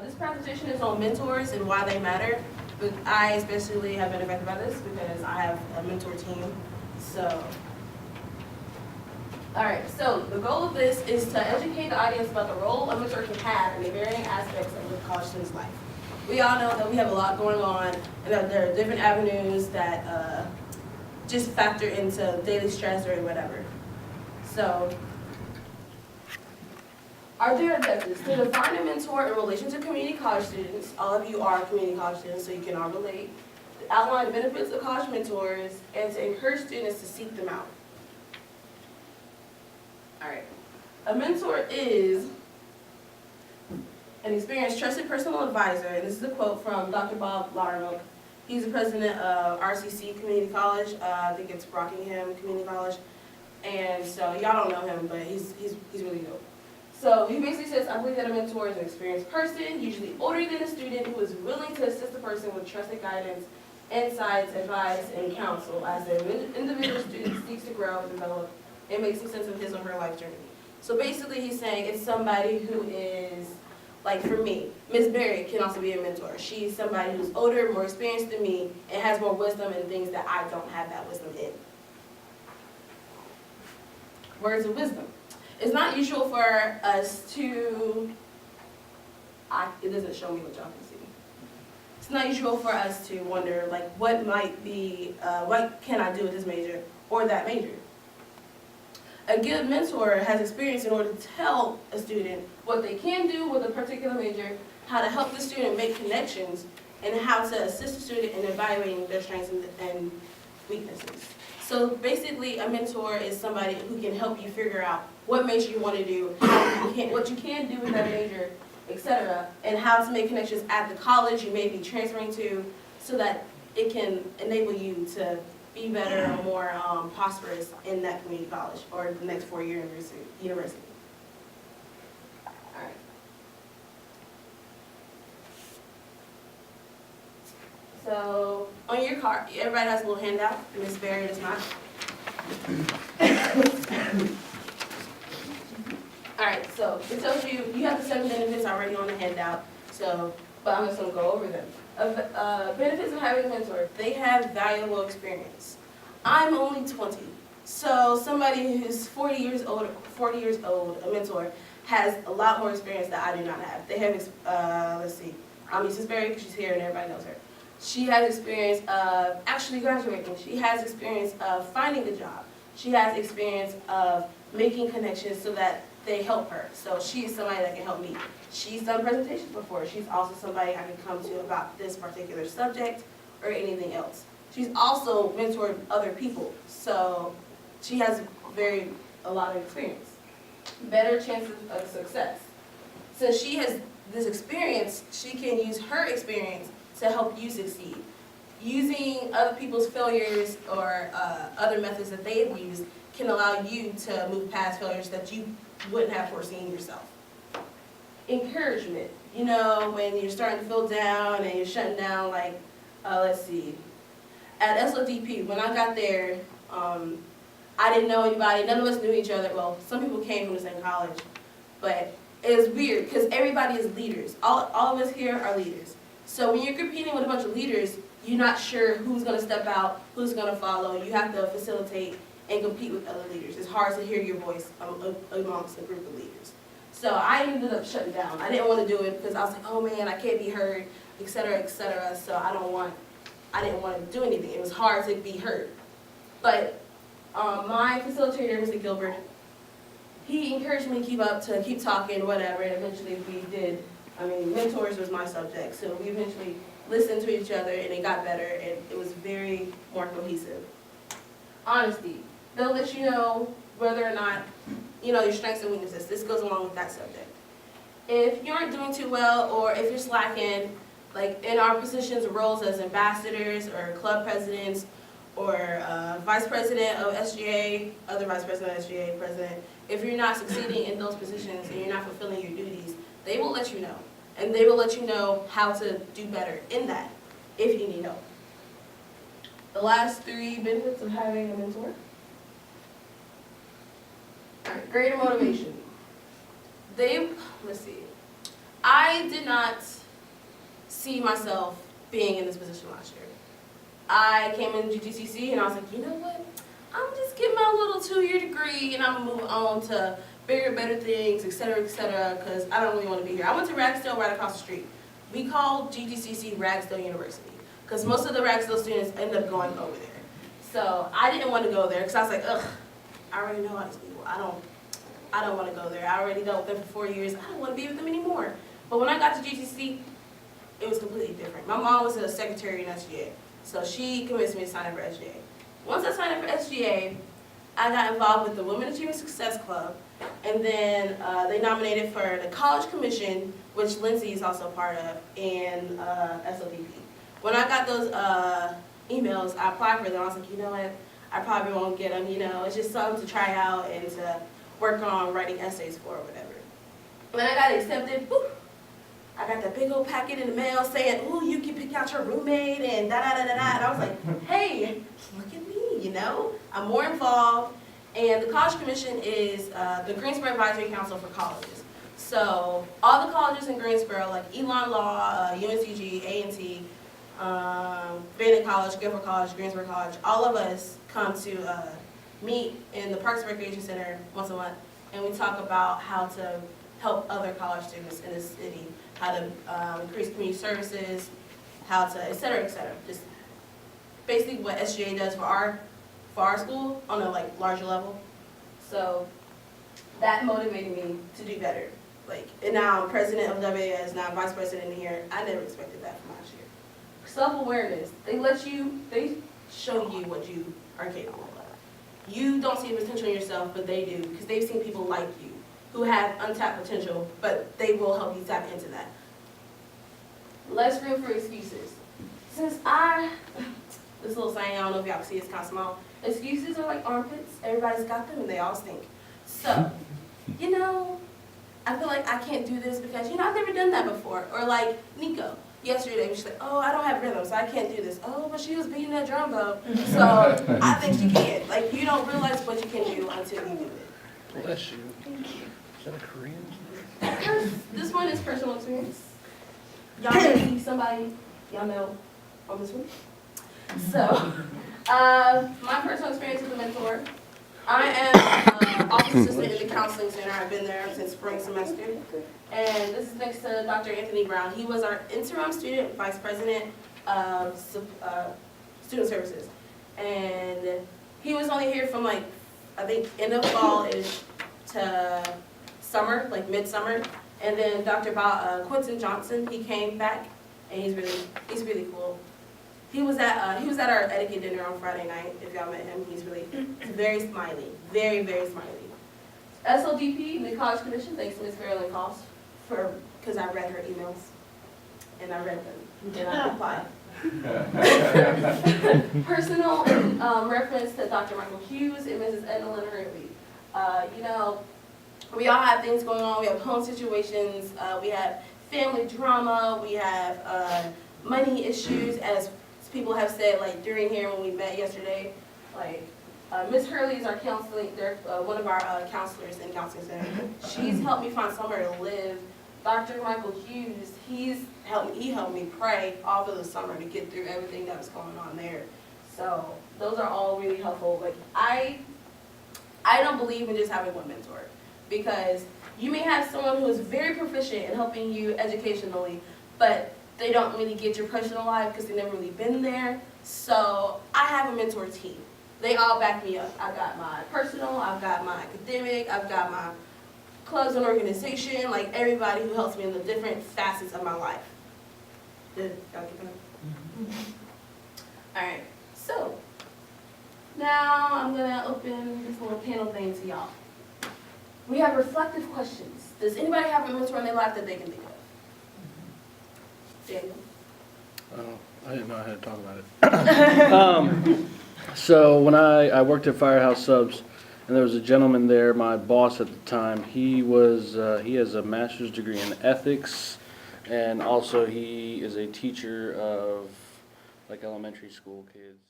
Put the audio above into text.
This presentation is on mentors and why they matter. But I especially have been affected by this because I have a mentor team. So, alright, so the goal of this is to educate the audience about the role a mentor can have in the varying aspects of the college student's life. We all know that we have a lot going on and that there are different avenues that just factor into daily stress or whatever. So, our dear objectives: to define a mentor in relation to community college students. All of you are community college students, so you can all relate. To outline the benefits of college mentors, and to encourage students to seek them out. All right. A mentor is an experienced, trusted personal advisor, and this is a quote from Dr. Bob Laudermilk. He's the president of RCC Community College. I think it's Rockingham Community College. And so y'all don't know him, but he's really dope. So he basically says, I believe that a mentor is an experienced person, usually older than a student, who is willing to assist the person with trusted guidance, insights, advice, and counsel as the individual student seeks to grow, develop, and make some sense of his or her life journey. So basically he's saying it's somebody who is, like for me, Miss Berry can also be a mentor. She's somebody who's older, more experienced than me, and has more wisdom in things that I don't have that wisdom in. Words of wisdom. It's not usual for us to, it doesn't show me what y'all can see. It's not usual for us to wonder, like, what might be, what can I do with this major or that major? A good mentor has experience in order to tell a student what they can do with a particular major, how to help the student make connections, and how to assist the student in evaluating their strengths and weaknesses. So basically, a mentor is somebody who can help you figure out what major you want to do, what you can do with that major, etc., and how to make connections at the college you may be transferring to, so that it can enable you to be better or more prosperous in that community college or the next 4-year university. All right. So on your card, everybody has a little handout. Miss Barry does not. All right, so it tells you, you have the 7 benefits already on the handout, so, but I'm just going to go over them. Benefits of having a mentor: they have valuable experience. I'm only 20, so somebody who's 40 years old, a mentor, has a lot more experience that I do not have. They have, let's see, Mrs. Berry, because she's here and everybody knows her. She has experience of actually graduating. She has experience of finding a job. She has experience of making connections so that they help her. So she's somebody that can help me. She's done presentations before. She's also somebody I can come to about this particular subject or anything else. She's also mentored other people. So she has a lot of experience. Better chances of success. Since she has this experience, she can use her experience to help you succeed. Using other people's failures or other methods that they've used can allow you to move past failures that you wouldn't have foreseen yourself. Encouragement. You know, when you're starting to feel down and you're shutting down, like, let's see. At SODP, when I got there, I didn't know anybody. None of us knew each other. Well, some people came from the same college, but it was weird because everybody is leaders. All of us here are leaders. So when you're competing with a bunch of leaders, you're not sure who's going to step out, who's going to follow. You have to facilitate and compete with other leaders. It's hard to hear your voice amongst a group of leaders. So I ended up shutting down. I didn't want to do it because I was like, oh man, I can't be heard, etc., etc. So I didn't want to do anything. It was hard to be heard. But my facilitator, Mr. Gilbert, he encouraged me to keep talking, whatever, and eventually we did. I mean, mentors was my subject, so we eventually listened to each other and it got better and it was very more cohesive. Honesty. They'll let you know whether or not, you know, your strengths and weaknesses. This goes along with that subject. If you aren't doing too well or if you're slacking, like in our positions, roles as ambassadors or club presidents or vice president of SGA, other vice president of SGA, president, if you're not succeeding in those positions and you're not fulfilling your duties, they will let you know. And they will let you know how to do better in that if you need help. The last 3 benefits of having a mentor. All right, greater motivation. Let's see. I did not see myself being in this position last year. I came in GTCC and I was like, you know what? I'm just getting my little 2-year degree and I'm gonna move on to bigger, better things, et cetera, because I don't really want to be here. I went to Ragsdale right across the street. We called GTCC Ragsdale University because most of the Ragsdale students end up going over there. So I didn't want to go there because I was like, ugh, I already know all these people. I don't want to go there. I already dealt with them for 4 years. I don't want to be with them anymore. But when I got to GTCC, it was completely different. My mom was a secretary in SGA, so she convinced me to sign up for SGA. Once I signed up for SGA, I got involved with the Women Achieving Success Club, and then they nominated for the College Commission, which Lindsay is also a part of, and SLDP. When I got those emails, I applied for them. I was like, you know what, I probably won't get them, you know, it's just something to try out and to work on writing essays for or whatever. When I got accepted, whew, I got that big old packet in the mail saying, ooh, you can pick out your roommate and da-da-da-da-da. And I was like, hey, look at me, you know? I'm more involved. And the College Commission is the Greensboro Advisory Council for colleges. So all the colleges in Greensboro, like Elon Law, UNCG, A&T, Bennett College, Guilford College, Greensboro College, all of us come to meet in the Parks and Recreation Center once a month. And we talk about how to help other college students in the city, how to increase community services, how to, et cetera, just basically what SGA does for our school on a larger level. So that motivated me to do better. And now I'm president of WAS, now I'm vice president in here. I never expected that from last year. Self-awareness, they show you what you are capable of. You don't see the potential in yourself, but they do, because they've seen people like you who have untapped potential, but they will help you tap into that. Less room for excuses. Since this little saying, I don't know if y'all can see, it's kind of small. Excuses are like armpits. Everybody's got them and they all stink. So, you know, I feel like I can't do this because, you know, I've never done that before. Or like Nico, yesterday, she's like, oh, I don't have rhythm, so I can't do this. Oh, but she was beating that drum though. So I think she can. You don't realize what you can do until you do it. Bless you. Thank you. Is that a Korean? This one is personal experience. Y'all can see somebody y'all know on this one. So, my personal experience as a mentor. I am office assistant in the counseling center. I've been there since spring semester. And this is next to Dr. Anthony Brown. He was our interim student vice president of student services. And he was only here from I think end of fall-ish to summer, midsummer. And then Dr. Quentin Johnson, he came back, and he's really cool. He was at our etiquette dinner on Friday night. If y'all met him, he's very smiley, very smiley. SLDP, the College Commission, thanks to Ms. Marilyn Cost because I read her emails, and I read them, and I replied. Personal reference to Dr. Michael Hughes and Mrs. Edna Lynn Hurley. You know, we all have things going on. We have home situations. We have family drama. We have money issues, as people have said, during here when we met yesterday. Miss Hurley is our counseling, one of our counselors in counseling center. She's helped me find somewhere to live. Dr. Michael Hughes, he helped me pray all through the summer to get through everything that was going on there. So those are all really helpful. I don't believe in just having one mentor, because you may have someone who is very proficient in helping you educationally, but they don't really get your personal life because they've never really been there. So I have a mentor team. They all back me up. I've got my personal, I've got my academic, I've got my clubs and organization, everybody who helps me in the different facets of my life. Did y'all get that? All right, so now I'm gonna open this little panel thing to y'all. We have reflective questions. Does anybody have a mentor in their life that they can think of? Daniel? I didn't know I had to talk about it. So when I worked at Firehouse Subs, and there was a gentleman there, my boss at the time. He has a master's degree in ethics, and also he is a teacher of elementary school kids.